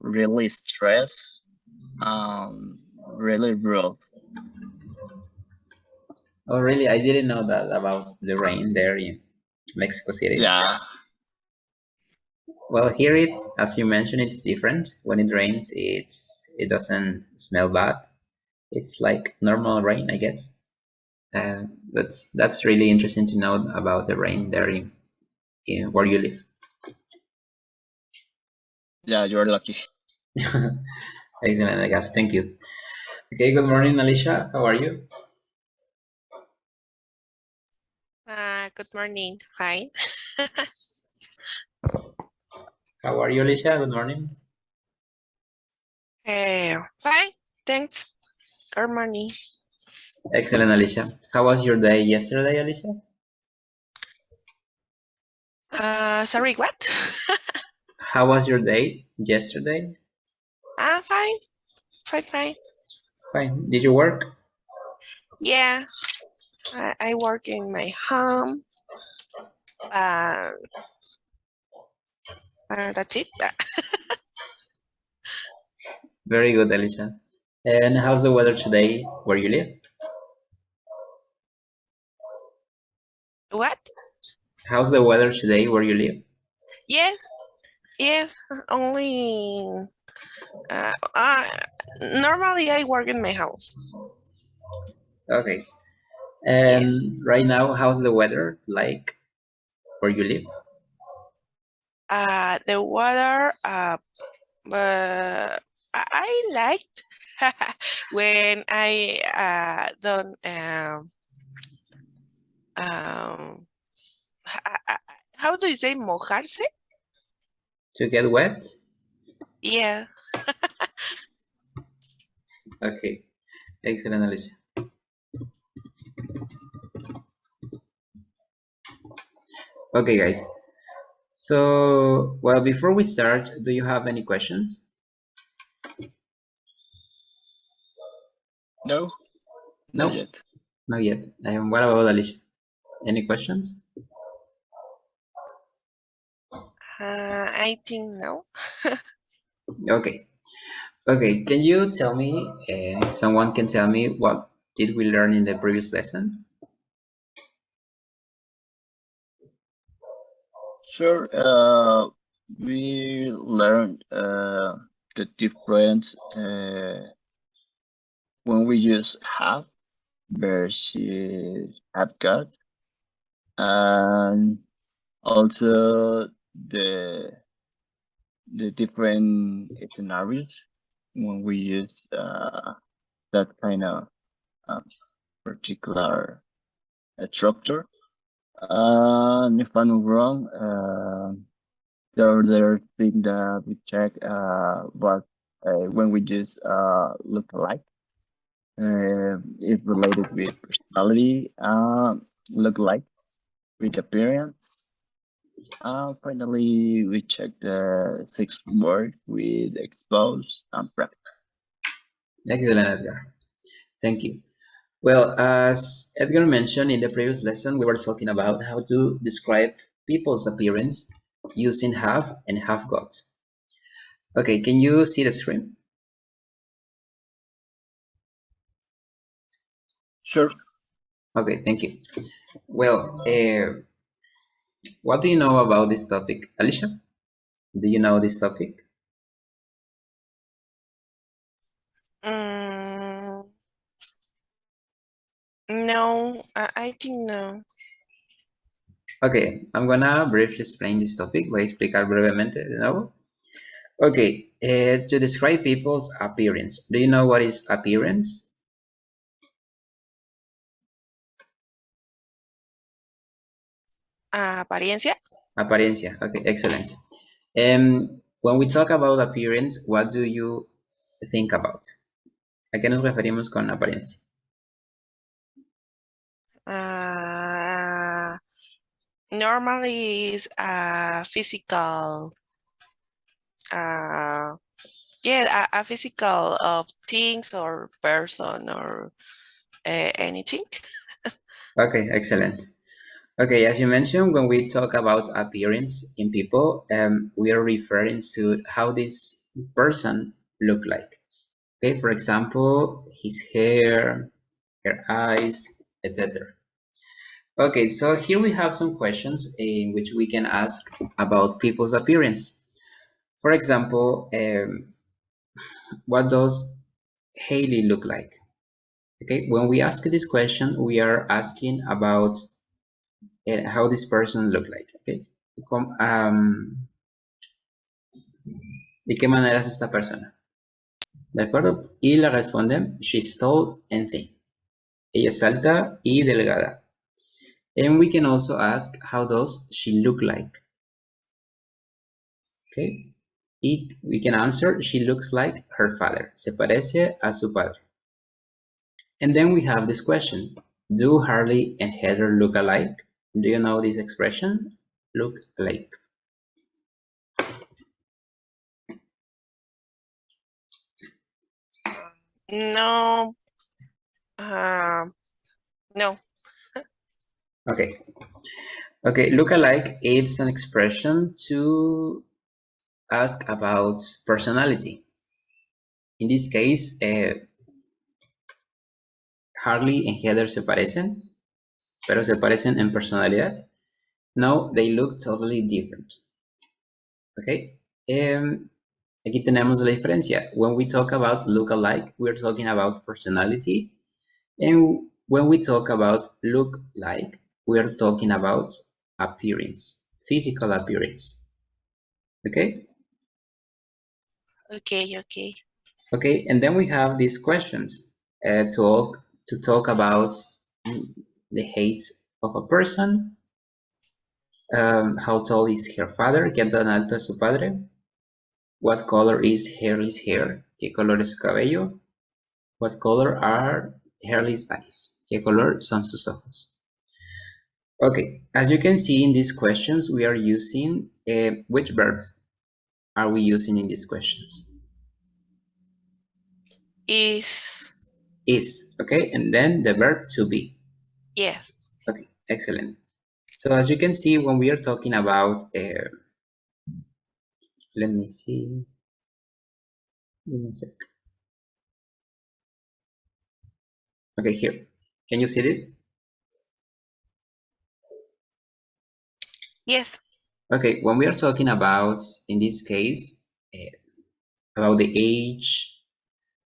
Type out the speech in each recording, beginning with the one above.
really stressed, really rough. Oh, really? I didn't know that about the rain there in Mexico City. Yeah, Well, here it's, as you mentioned, it's different. When it rains, it doesn't smell bad. It's like normal rain, I guess. That's really interesting to know about the rain there in where you live. yeah, you're lucky. Excellent, Edgar. Thank you. Okay, good morning, Alicia. How are you? Good morning. Fine. How are you, Alicia? Good morning. Fine. Thanks. Good morning. Excellent, Alicia. How was your day yesterday, Alicia? Sorry, what? How was your day yesterday? Fine. Fine. Fine. Did you work? Yeah. I work in my home. That's it. Very good, Alicia. And how's the weather today where you live? What? How's the weather today where you live? Yes. Only. Normally I work in my house. Okay. And right now, how's the weather like where you live? The weather. I liked when I don't how do you say mojarse? To get wet? Yeah. Okay. Excellent, Alicia. Okay, guys. So, well, before we start, do you have any questions? No, No, not yet. not yet. What about Alicia? Any questions? I think no. Okay. Okay, can you tell me, someone can tell me what did we learn in the previous lesson? Sure. We learned the different when we use have versus have got, and also the the different scenarios when we use that kind of um, particular structure. And if I'm not wrong, the other thing that we check but when we just look alike is related with personality, look like with appearance. Finally, we check the sixth word with expose and practice. Excellent, Edgar. Thank you. Well, as Edgar mentioned in the previous lesson, we were talking about how to describe people's appearance using have and have got. Okay, can you see the screen? Sure. Okay, thank you. Well, what do you know about this topic? Alicia, do you know this topic? No, I think no. Okay, I'm gonna briefly explain this topic. Voy a explicar brevemente de nuevo. Okay, to describe people's appearance. Do you know what is appearance? Apariencia. Apariencia. Okay, excellent. When we talk about appearance, what do you think about? ¿A qué nos referimos con apariencia? Normally is physical. A physical of things or person or anything. Okay, excellent. Okay, as you mentioned, when we talk about appearance in people, we are referring to how these person look like? Okay, for example, his hair, her eyes, etc. Okay, so here we have some questions in which we can ask about people's appearance. For example, what does Haley look like? Okay, when we ask this question, we are asking about how this person look like. Okay, ¿de qué manera es esta persona? ¿De acuerdo? Y le responden, she's tall and thin. Ella es alta y delgada. And we can also ask, how does she look like? Okay. Y we can answer, she looks like her father. Se parece a su padre. And then we have this question. Do Harley and Heather look alike? Do you know this expression? Look alike. No. No. Okay. Okay, look alike is an expression to ask about personality. In this case, Harley and Heather se parecen, pero se parecen en personalidad. No, they look totally different. Okay. Aquí tenemos la diferencia. When we talk about look alike, we're talking about personality. And when we talk about look like, we're talking about appearance, physical appearance. Okay? Okay, okay. Okay, and then we have these questions to talk about the height of a person. How tall is her father? ¿Qué tan alto es su padre? What color is Harley's hair? ¿Qué color es su cabello? What color are Harley's eyes? ¿Qué color son sus ojos? Okay, as you can see in these questions, we are using which verbs are we using in these questions? Is. Is, okay, and then the verb to be. Yeah. Okay, excellent. So as you can see, when we are talking about, let me see, give me a sec. Okay, here, can you see this? Yes. Okay, when we are talking about, in this case, about the age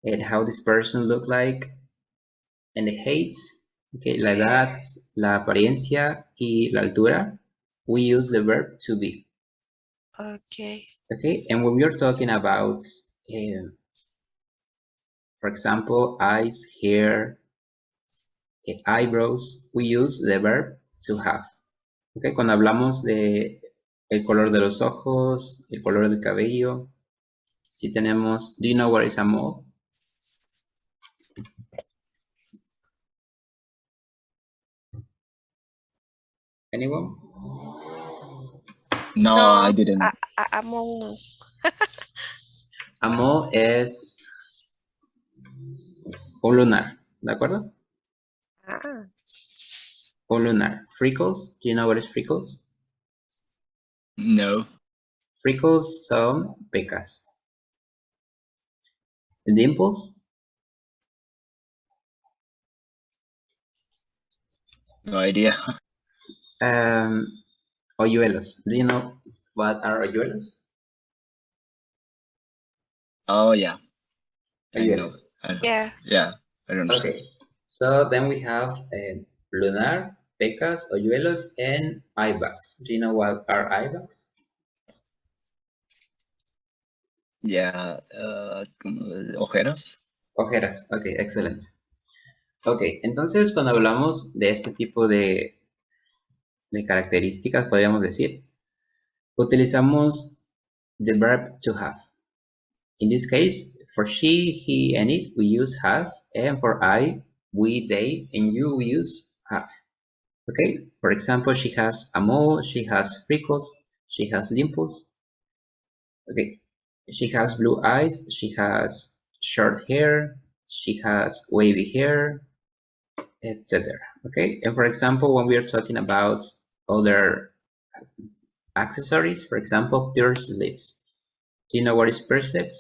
and how this person look like, and the height, okay, la edad, la apariencia y la altura, we use the verb to be. Okay. Okay, and when we are talking about, for example, eyes, hair, eyebrows, we use the verb to have. Okay, cuando hablamos de el color de los ojos, el color del cabello, si tenemos, do you know what is a mole? Anyone? No, I didn't. I'm all. A mole es un lunar, ¿de acuerdo? Ah. Un lunar. Freckles, do you know what is freckles? No. Freckles son pecas. Dimples? No idea. Hoyuelos. Do you know what are hoyuelos? Oh, yeah. I know. Hoyuelos. Yeah. Yeah, I don't know. Okay, so then we have lunar, pecas, hoyuelos, and eye bags. Do you know what are eye bags? Yeah, ojeras. Ojeras, ok, excelente. Ok, entonces cuando hablamos de este tipo de características, podríamos decir, utilizamos the verb to have. In this case, for she, he, and it, we use has, and for I, we, they, and you, we use have. Okay, for example, she has a mole, she has freckles, she has dimples. Okay, she has blue eyes, she has short hair, she has wavy hair, etc. Okay, and for example, when we are talking about other accessories, for example, pierced lips. Do you know what is perceived?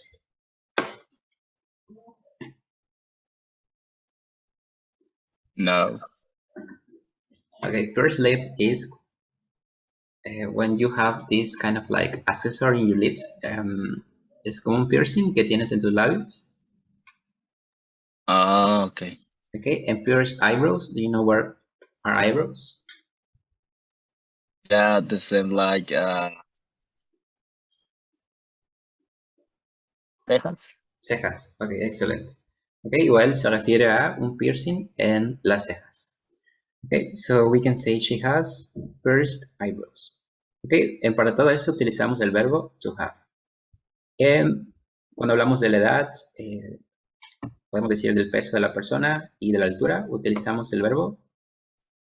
No. Okay, pursed lips is when you have this kind of like accessory in your lips. Es como un piercing que tienes en tus labios. Okay. Okay, and pierced eyebrows. Do you know where are eyebrows? Yeah, the same like cejas. Cejas. Okay, excellent. Okay, igual se refiere a un piercing en las cejas. Okay, so we can say she has pierced eyebrows. Okay, para todo eso utilizamos el verbo to have. Cuando hablamos de la edad, podemos decir del peso de la persona y de la altura, utilizamos el verbo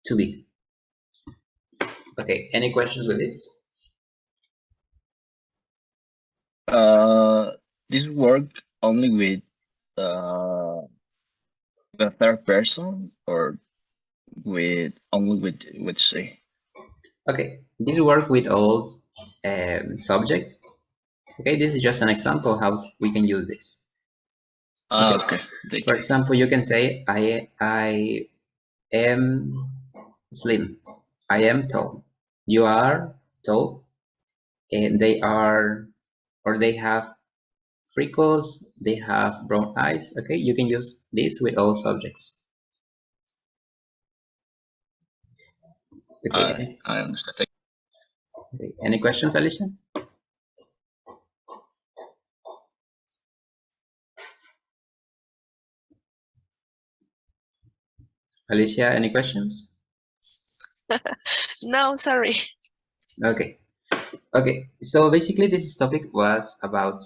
to be. Okay, any questions with this? This work only with the third person or with only with she? Okay, this work with all subjects. Okay, this is just an example how we can use this. Okay. For example, you can say I am slim. I am tall. You are tall. And they are, or they have freckles. They have brown eyes. Okay, you can use this with all subjects. Okay. I understand. Okay. Any questions, Alicia? Alicia, any questions? No, sorry. Okay. Okay. So basically, this topic was about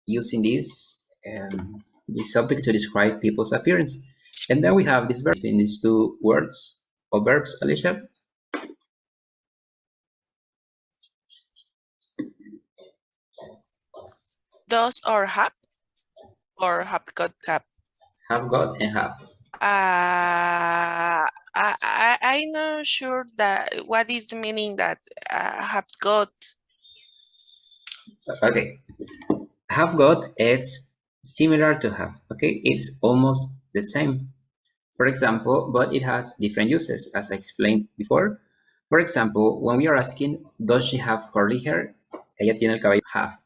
using this subject to describe people's appearance, and then we have this verb between these two words or verbs, Alicia. Does or have got have? Have got and have. I'm not sure that what is the meaning that have got. Okay, have got, it's similar to have. Okay, it's almost the same. For example, but it has different uses, as I explained before. For example, when we are asking, does she have curly hair? Ella tiene el cabello have.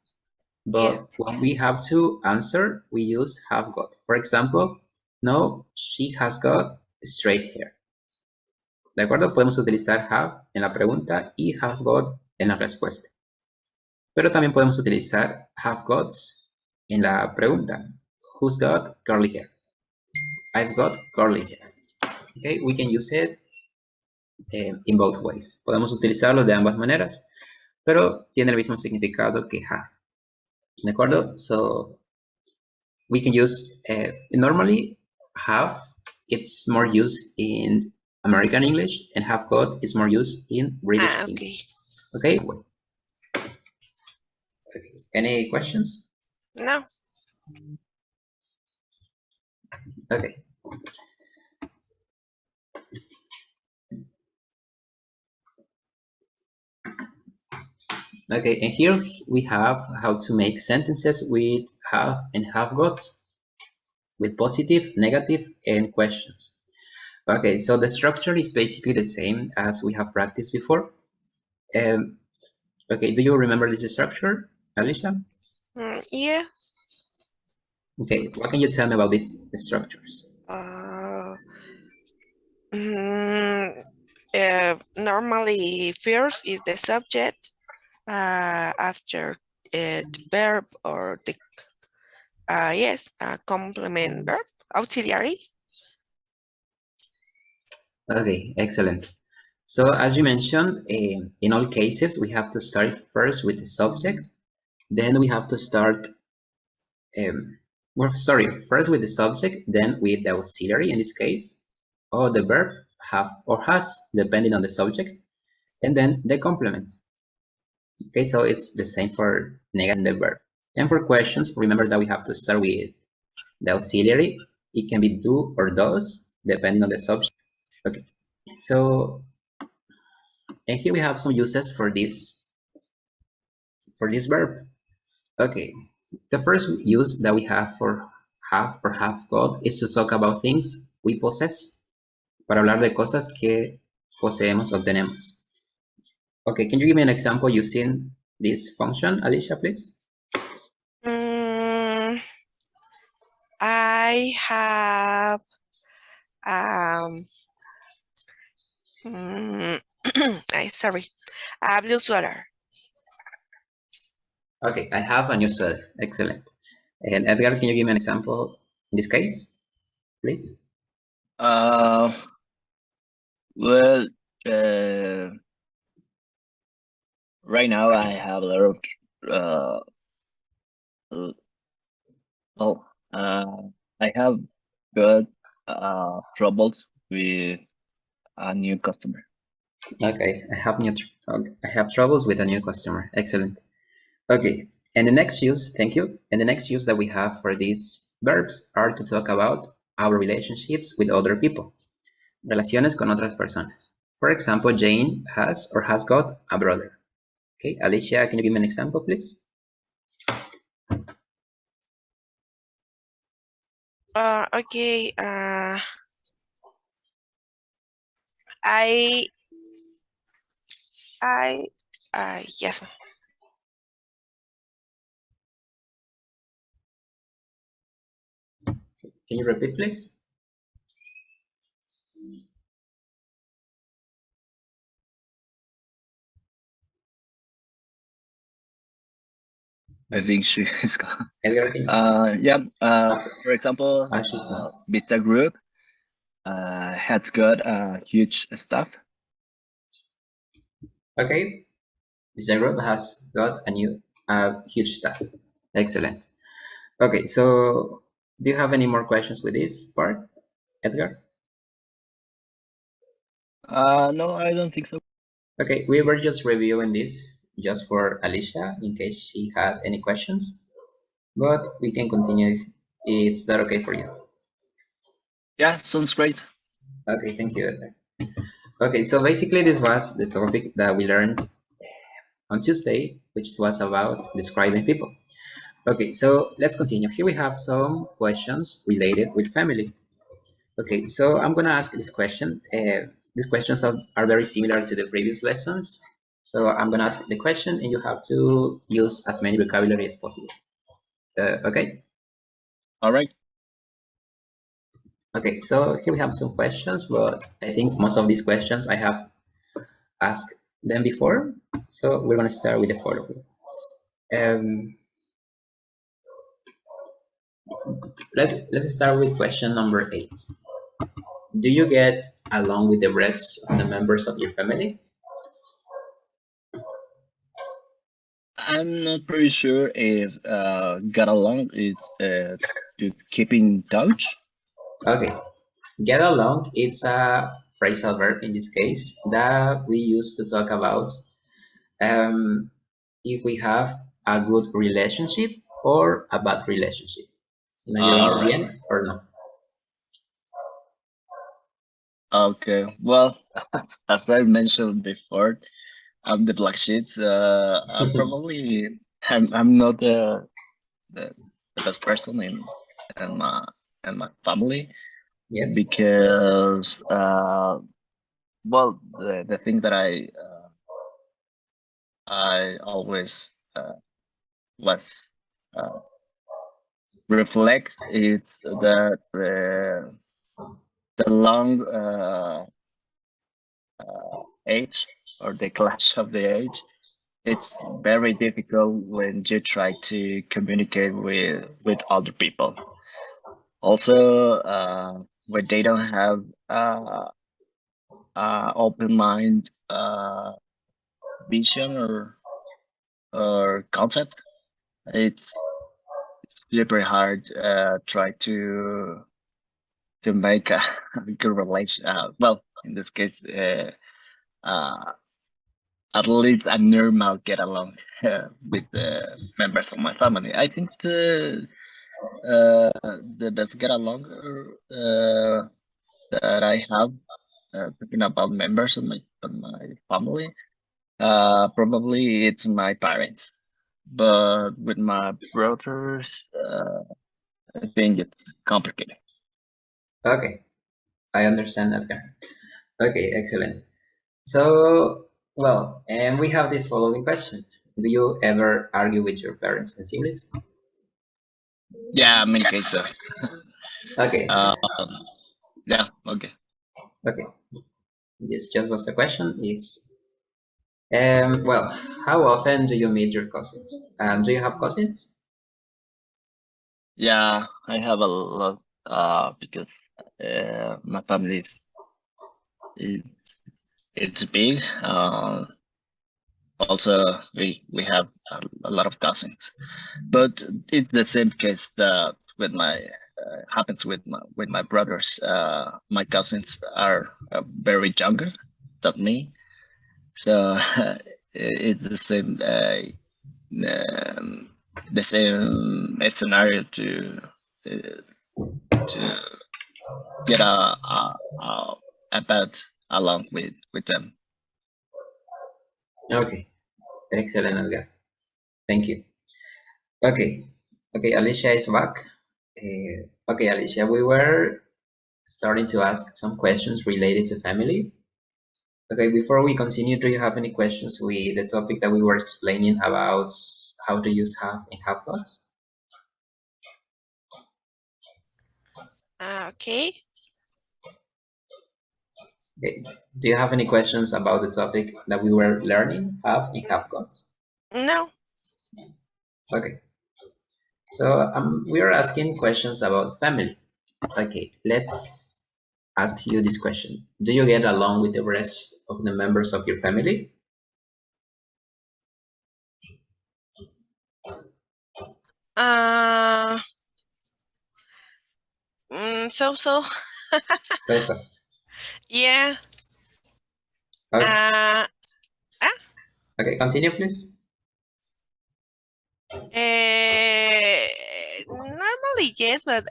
But when we have to answer, we use have got. For example, no, she has got straight hair. ¿De acuerdo? Podemos utilizar have en la pregunta y have got en la respuesta. Pero también podemos utilizar have gots en la pregunta. Who's got curly hair? I've got curly hair. Okay, we can use it in both ways. Podemos utilizarlo de ambas maneras, pero tiene el mismo significado que have. ¿De acuerdo? So we can use, normally have, it's more used in American English, and have got is more used in British English. Okay. Okay. Any questions? No. Okay. Okay, and here we have how to make sentences with have and have got, with positive, negative, and questions. Okay, so the structure is basically the same as we have practiced before. Okay, do you remember this structure, Alicia? Yeah. Okay, what can you tell me about these structures? Normally, first is the subject, after it verb or the complement verb, auxiliary. Okay, excellent. So as you mentioned, in all cases, we have to start first with the subject, then we have to start, first with the subject, then with the auxiliary in this case, or the verb have or has, depending on the subject, and then the complement. Okay, so it's the same for negative and the verb. And for questions, remember that we have to start with the auxiliary. It can be do or does, depending on the subject. Okay, so, and here we have some uses for this verb. Okay, The first use that we have for have got is to talk about things we possess. Para hablar de cosas que poseemos o tenemos. Okay, can you give me an example using this function, Alicia, please? I have sorry, a blue sweater. Okay, I have a new sweater. Excellent. And Edgar, can you give me an example in this case, please? Well, right now I have a lot of I have got troubles with a new customer. Okay, I have troubles with a new customer. Excellent. Okay, and the next use, thank you. And the next use that we have for these verbs are to talk about our relationships with other people. Relaciones con otras personas. For example, Jane has or has got a brother. Okay, Alicia, can you give me an example, please? Okay. Yes. Can you repeat, please? I think she is gone. Edgar, can you? Yeah. For example, She's not. Beta Group has got a huge staff. Okay, Beta Group has got a huge staff. Excellent. Okay, so do you have any more questions with this part, Edgar? No, I don't think so. Okay, we were just reviewing this just for Alicia in case she had any questions, but we can continue if it's that okay for you. Yeah, sounds great. Okay, thank you, Edgar. Okay, so basically this was the topic that we learned on Tuesday, which was about describing people. Okay, so let's continue. Here we have some questions related with family. Okay, so I'm gonna ask this question. These questions are very similar to the previous lessons. So I'm gonna ask the question and you have to use as many vocabulary as possible. Okay? All right. Okay, so here we have some questions, but I think most of these questions I have asked them before. So we're gonna start with the following. Let's start with question number 8. Do you get along with the rest of the members of your family? I'm not pretty sure if get along is to keep in touch. Okay, get along is a phrasal verb in this case that we use to talk about if we have a good relationship or a bad relationship. Si nos llevamos bien or no. Okay, well, as I mentioned before, I'm the black sheep. I'm probably I'm not the best person in my family. Yes. Because well, the thing that I always was reflect is that the long age or the clash of the age, it's very difficult when you try to communicate with other people. Also, when they don't have open mind vision or concept, it's super hard try to make a good relation. Well, in this case, at least a normal get along with the members of my family. I think the best get along that I have talking about members of my family, probably it's my parents, but with my brothers, I think it's complicated. Okay, I understand, Edgar. Okay, excellent. So, well, and we have this following question. Do you ever argue with your parents and siblings? Yeah, many cases. Okay, Um, yeah, okay. okay. This just was a question. It's well, how often do you meet your cousins? Do you have cousins? Yeah, I have a lot because my family is it's big. Also, we have a lot of cousins, but it's the same case that with my happens with my brothers. My cousins are very younger than me, so it's um, the same scenario uh, to get a bed along with them. Okay, excellent, Edgar. Thank you. Okay, okay, Alicia is back. Okay, Alicia, we were starting to ask some questions related to family. Okay, before we continue, do you have any questions with the topic that we were explaining about how to use have in have gots? Okay. Okay. Do you have any questions about the topic that we were learning, have in have gots? No. Okay, so we are asking questions about family. Okay, let's ask you this question. Do you get along with the rest of the members of your family? Uh, so. So. Yeah. Okay, Uh, okay, continue, please. Normally yes, but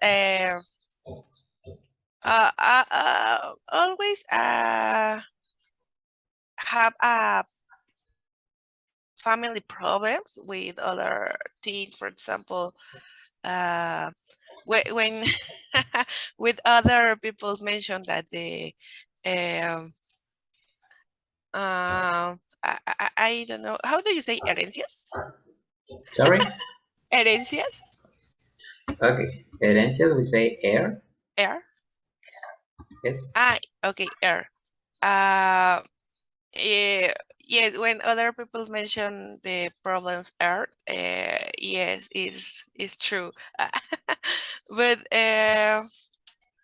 always have family problems with other teens, for example, when with other people mention that the um I don't know, how do you say herencias? Sorry? Herencias? Okay, herencias, we say heir. Air? Yes. Okay, air. Uh, eh, yes, when other people mention the problems are, yes, it's true. But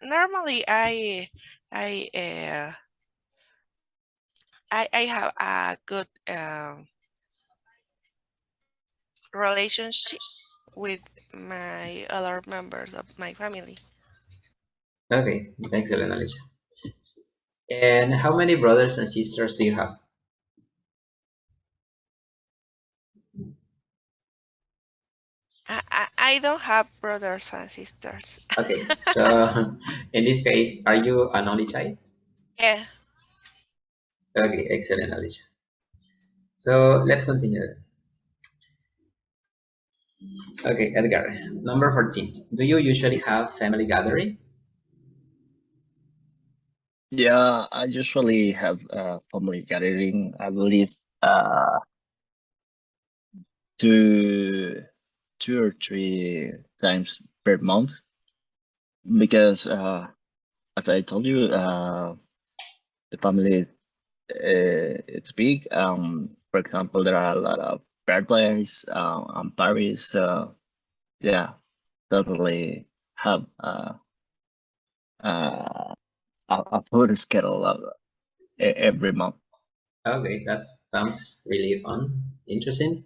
normally I I have a good relationship with my other members of my family. Okay, excellent, Alicia. And how many brothers and sisters do you have? I don't have brothers and sisters. Okay, so in this case, are you an only child? Yeah. Okay, excellent, Alicia. So let's continue. Okay, Edgar, number 14. Do you usually have family gathering? Yeah, I usually have a family gathering at least two two or three times per month because as I told you, the family it's big. For example, there are a lot of birthdays and parties. So yeah, totally have uh, a food schedule of every month. Okay, that sounds really fun, interesting.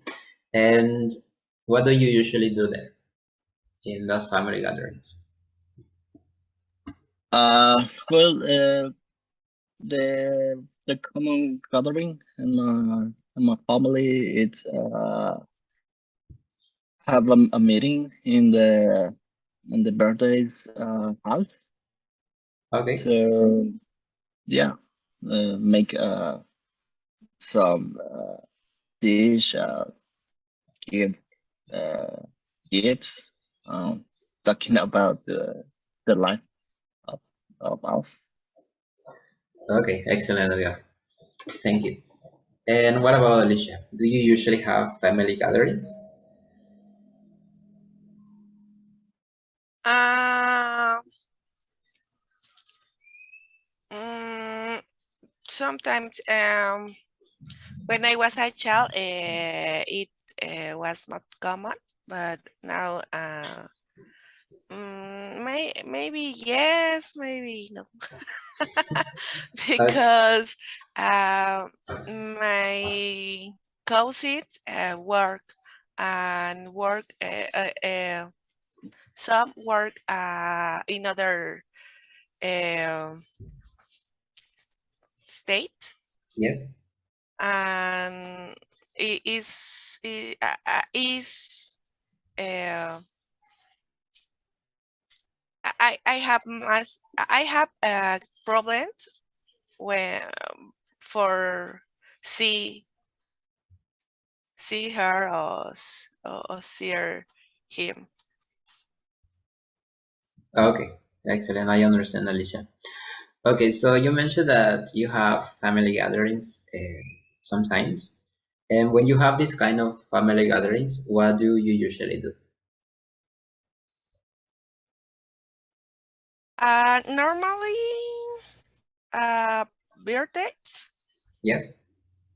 And what do you usually do there in those family gatherings? Well, the common gathering in my family it's have a meeting in the birthdays house. Okay, So yeah, make some dish, give kids, talking about the life of us. Okay, excellent, Edgar. Thank you. And what about Alicia? Do you usually have family gatherings? Uh, mm, Sometimes when I was a child, it was not common, but now maybe yes, maybe no. Okay, Because my cousins work some work in other um state, yes. and it is uh, I have I have a problem when for see see her or see him. Okay, excellent. I understand, Alicia. Okay, so you mentioned that you have family gatherings sometimes. And when you have this kind of family gatherings, what do you usually do? Normally, uh, birthdays Yes?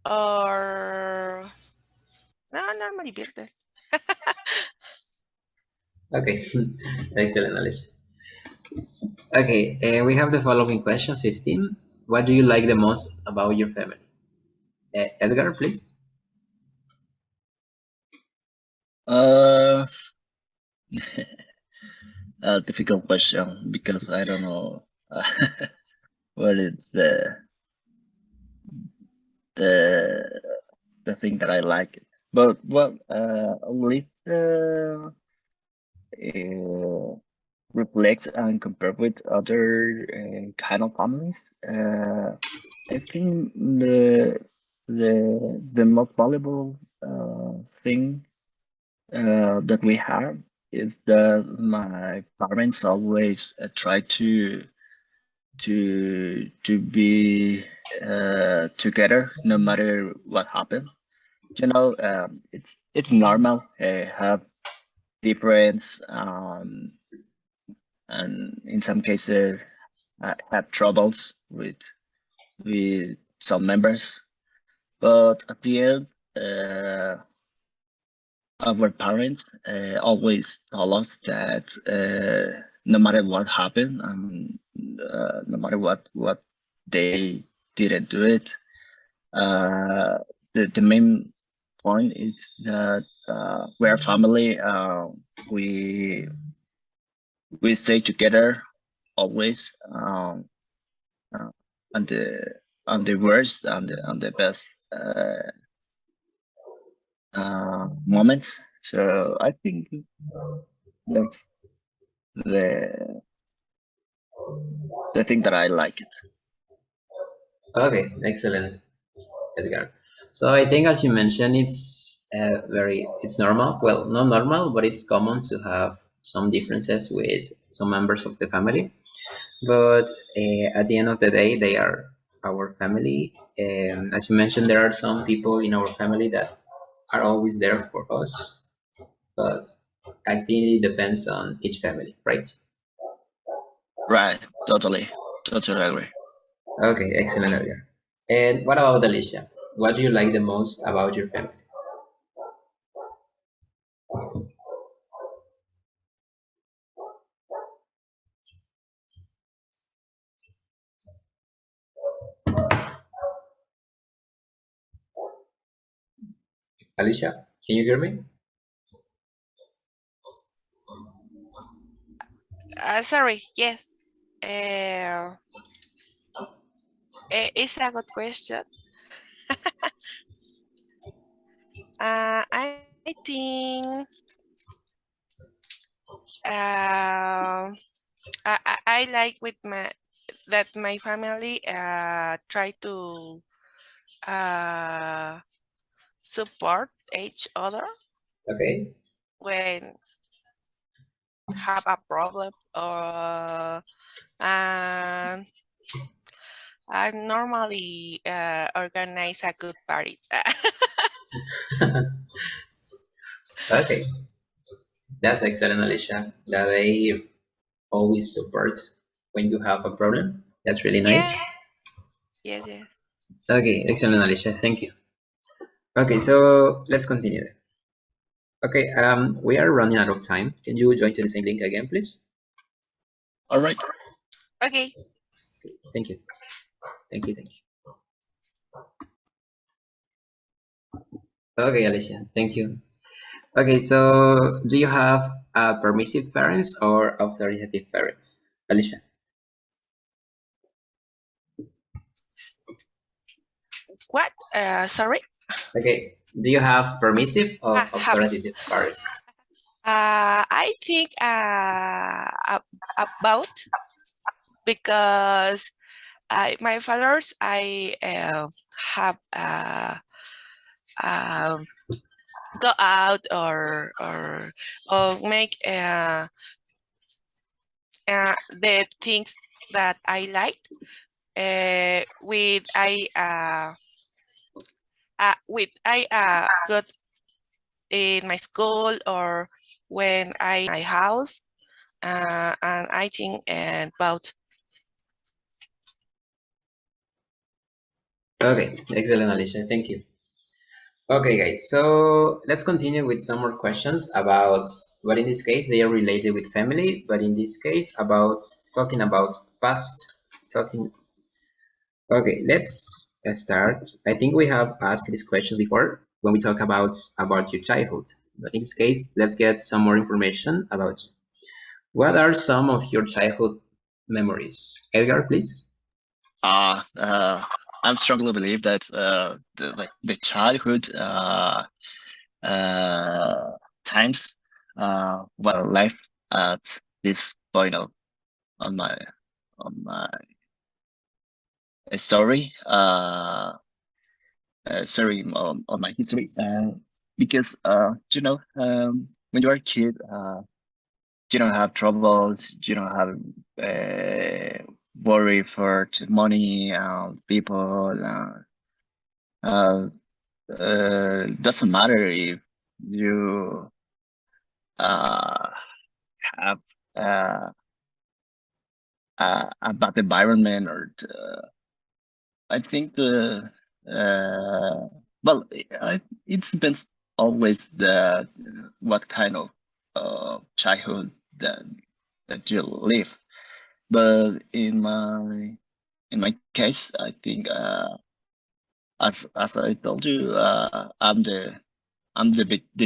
or no, normally birthday. Okay, excellent, Alicia. Okay, we have the following question 15. What do you like the most about your family? Edgar, please. Uh, a difficult question because I don't know what is the the thing that I like. But well, at least uh, reflects and compare with other kind of families. I think the most valuable thing that we have is that my parents always try to be together no matter what happened. You know, it's normal have difference and in some cases have troubles with some members, but at the end, uh, our parents always tell us that no matter what happened, no matter what they didn't do it, uh, the main point is that we're family. We we stay together always, uh, on the worst and the best moments. So I think that's the the thing that I like it. Okay, excellent, Edgar. So I think, as you mentioned, it's normal. Well, not normal, but it's common to have some differences with some members of the family. But at the end of the day, they are our family. And as you mentioned, there are some people in our family that are always there for us. But I think it depends on each family, right? Right, totally agree. Okay, excellent, Edgar. And what about Alicia? What do you like the most about your family? Alicia, can you hear me? Sorry, yes. Uh, it's a good question. I think I like with my that my family try to uh, support each other. Okay. when have a problem, or and I normally organize a good party. Okay. That's excellent, Alicia. That they always support when you have a problem. That's really nice. Yeah, yes, yes. Okay, excellent, Alicia. Thank you. Okay, so let's continue. Okay, we are running out of time. Can you join to the same link again, please? All right. Okay. Thank you. Thank you. Thank you. Okay, Alicia. Thank you. Okay, so do you have permissive parents or authoritative parents, Alicia? What? Sorry. Okay, do you have permissive or Have. authoritative parents? I think about, because my father's I have um, go out or make the things that I liked with I got in my school or when I my house, and I think about. Okay, excellent, Alicia. Thank you. Okay, guys, so let's continue with some more questions about, but in this case, they are related with family, but in this case, about talking about past, talking. Okay, let's start. I think we have asked these questions before when we talk about your childhood. But in this case, let's get some more information about you. What are some of your childhood memories? Edgar, please. Uh, uh, I'm strongly believe that the childhood uh, times life at this point of on my story sorry on my history because when you are a kid you don't have troubles, you don't have worry for money, people. Uh, doesn't matter if you have uh, a bad environment or I think the well, it depends always the what kind of childhood that you live. But in my case, I think as I told you, I'm the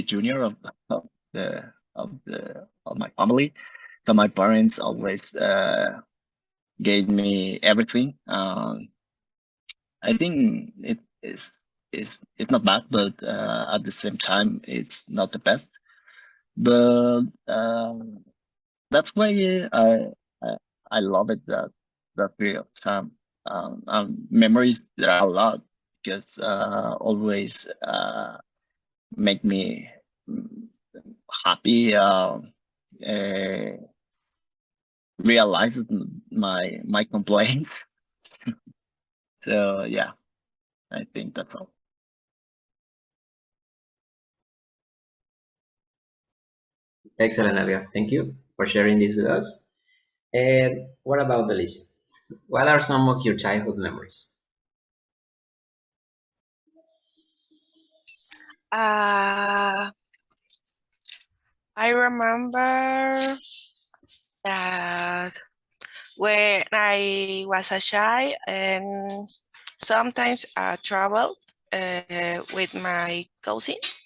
junior of my family. So my parents always gave me everything. I think it's not bad, but at the same time, it's not the best. But that's why I I love it that period of time. Memories there are a lot because always make me mm, happy. Uh, realize my complaints. So yeah, I think that's all. Excellent, Edgar. Thank you for sharing this with us. And what about Alicia? What are some of your childhood memories? I remember that when I was a child and sometimes I traveled with my cousins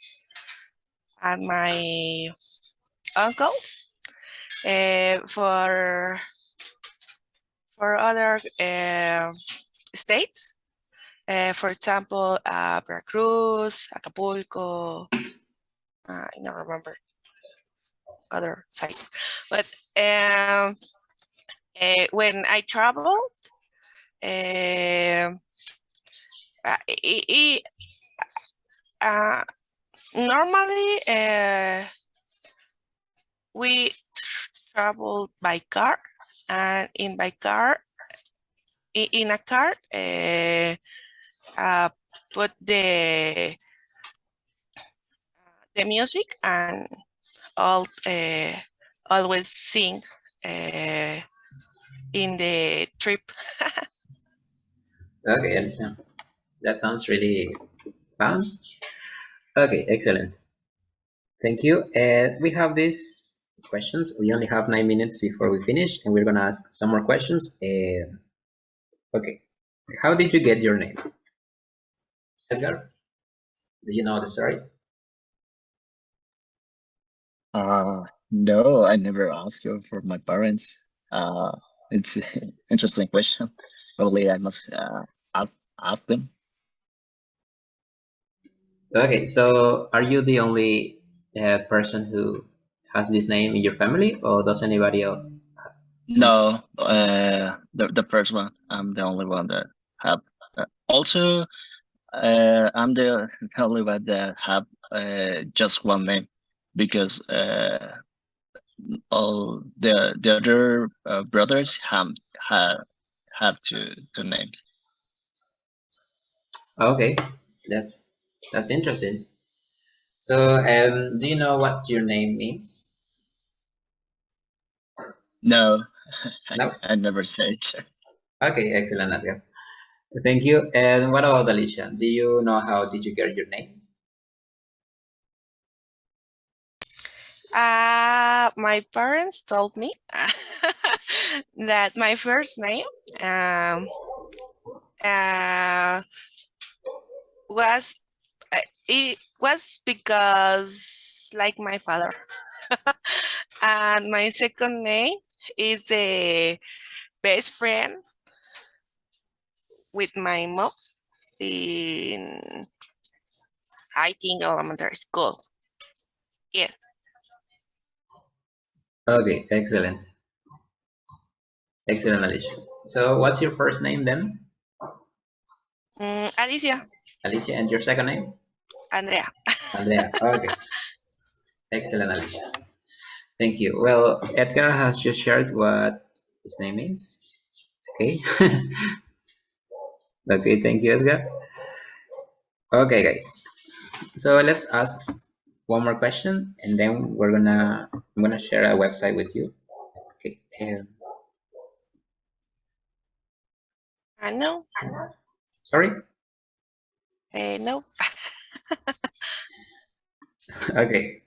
and my uncles for other states. For example, Veracruz, Acapulco. I don't remember other sites, but when I travel, um, uh, it, it, uh, Normally, we travel by car, and in a car, put the music and all always sing in the trip. Okay, Alicia. That sounds really fun. Okay, excellent. Thank you. We have these questions. We only have 9 minutes before we finish, and we're gonna ask some more questions. Okay, how did you get your name? Edgar, do you know the story? No, I never asked you for my parents. It's an interesting question. Probably I must ask them. Okay, so are you the only person who has this name in your family, or does anybody else? No, the first one. I'm the only one that have. Also, I'm the only one that have just one name because all the other brothers have two names. Okay, that's interesting. So, do you know what your name means? No, No? I never said. Okay, excellent, Edgar. Thank you. And what about Alicia? Do you know how did you get your name? My parents told me that my first name was it was because like my father, and my second name is a best friend with my mom in, I think, elementary school. Yeah. Okay, excellent. Excellent, Alicia. So, what's your first name then? Alicia. Alicia, and your second name? Andrea. Andrea. Okay, excellent, Alicia. Thank you. Well, Edgar has just shared what his name means. Okay. Okay, thank you, Edgar. Okay, guys. So let's ask one more question, and then I'm gonna share a website with you. Okay. No. Sorry. No. Okay.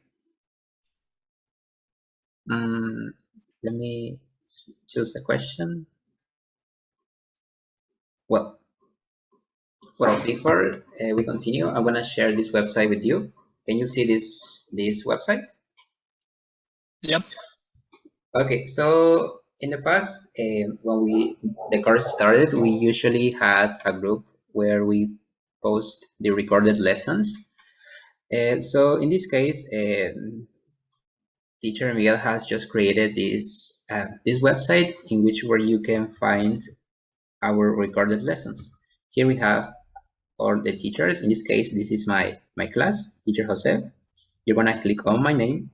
Let me choose a question. Well, before we continue, I'm gonna share this website with you. Can you see this website? Yep. Okay, so in the past, when the course started, we usually had a group where we post the recorded lessons. So in this case, Teacher Miguel has just created this website in which where you can find our recorded lessons. Here we have all the teachers. In this case, this is my class, Teacher Jose. You're gonna click on my name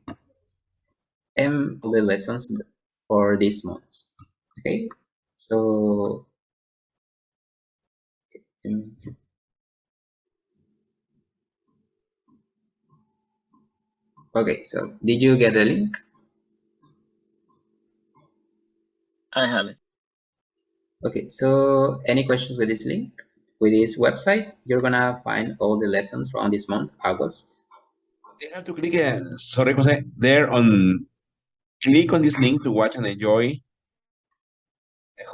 and all the lessons for this month. Okay, so okay, so did you get the link? I have it. Okay, so any questions with this link? With this website, you're gonna find all the lessons from this month, August. They have to click, sorry, Jose, there on, click on this link to watch and enjoy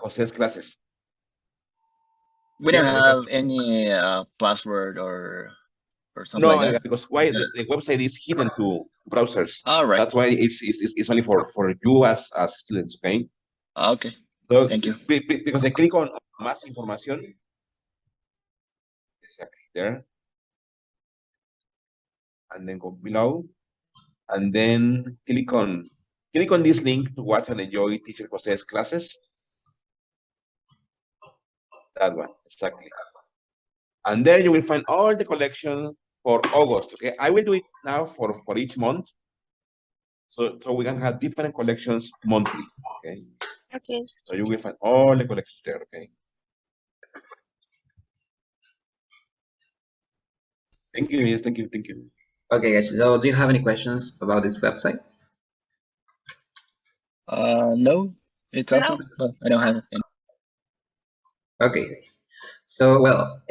Jose's classes. We don't Yes, have any password or something No, like that. because why the website is hidden to browsers. All right. That's why it's only for you as students, okay? Okay. So Thank you. because they click on más información, exactly there, and then go below, and then click on this link to watch and enjoy Teacher Jose's classes. That one, exactly. And there you will find all the collection for August. Okay, I will do it now for each month. So we can have different collections monthly. Okay. Okay. So you will find all the collections there. Okay. Thank you. Yes, thank you. Thank you. Okay, guys. So, do you have any questions about this website? No, it's No. awesome. No, I don't have any. Okay, guys. So, well,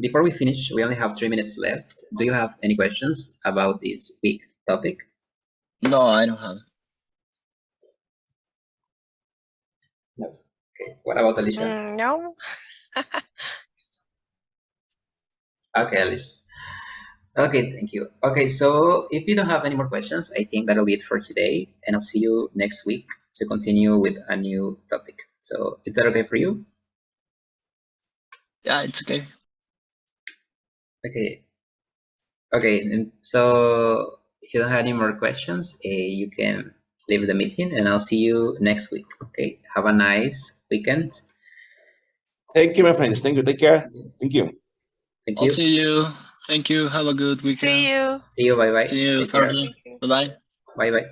before we finish, we only have 3 minutes left. Do you have any questions about this week topic? No, I don't have. No. Okay. What about Alicia? No. Okay, Alicia. Okay, thank you. Okay, so if you don't have any more questions, I think that'll be it for today, and I'll see you next week to continue with a new topic. So, is that okay for you? Yeah, it's okay. Okay. Okay, and so if you don't have any more questions, you can leave the meeting, and I'll see you next week. Okay, have a nice weekend. Thank you, my friends. Thank you. Take care. Thank you. Thank I'll you. see you. Thank you. Have a good weekend. See you. See you. Bye bye. See you, Take care. Sergio. Bye bye. Bye bye.